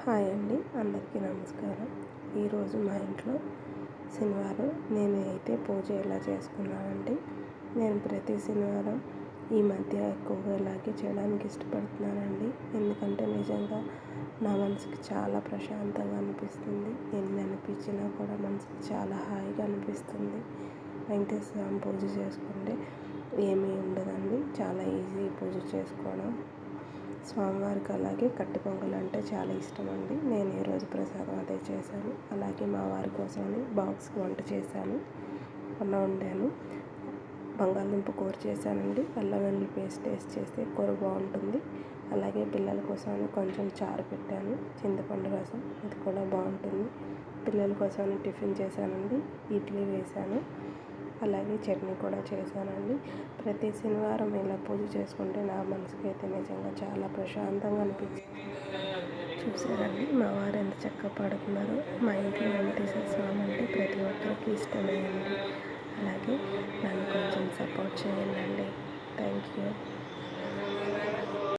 Hi అండి, అందరికీ నమస్కారం. ఈరోజు మా ఇంట్లో శనివారం నేనైతే పూజ ఎలా చేసుకున్నానంటే, నేను ప్రతి శనివారం ఈ మధ్య ఎక్కువగా ఇలాగే చేయడానికి ఇష్టపడుతున్నానండి. ఎందుకంటే నిజంగా నా మనసుకి చాలా ప్రశాంతంగా అనిపిస్తుంది. ఎన్ని అనిపించినా కూడా మనసుకి చాలా హాయిగా అనిపిస్తుంది. వెంకటేశ్వర స్వామి పూజ చేసుకుంటే ఏమీ ఉండదండి, చాలా ఈజీ పూజ చేసుకోవడం. స్వామివారికి అలాగే కట్టె పొంగల్ అంటే చాలా ఇష్టం అండి. నేను ఈరోజు ప్రసాదం అదే చేశాను. అలాగే మా వారి కోసమని బాక్స్కి వంట చేశాను, అన్నం వండాను, బంగాళదుంప కూర చేశానండి. అల్లం వెల్లుల్లి పేస్ట్ వేసి చేస్తే కూర బాగుంటుంది. అలాగే పిల్లల కోసమని కొంచెం చారు పెట్టాను, చింతపండు రసం, ఇది కూడా బాగుంటుంది. పిల్లల కోసమని టిఫిన్ చేశానండి, ఇడ్లీ వేశాను, అలాగే చట్నీ కూడా చేశానండి. ప్రతి శనివారం ఇలా పూజ చేసుకుంటే నా మనసుకి అయితే నిజంగా చాలా ప్రశాంతంగా అనిపిస్తుంది. చూసారండి మా వారు ఎంత చక్కగా పాడుతున్నారో. మా ఇంట్లో వెంకటేశ్వర స్వామి అంటే ప్రతి ఒక్కరికి ఇష్టమే అండి. అలాగే నన్ను కొంచెం సపోర్ట్ చేయండి. Thank you.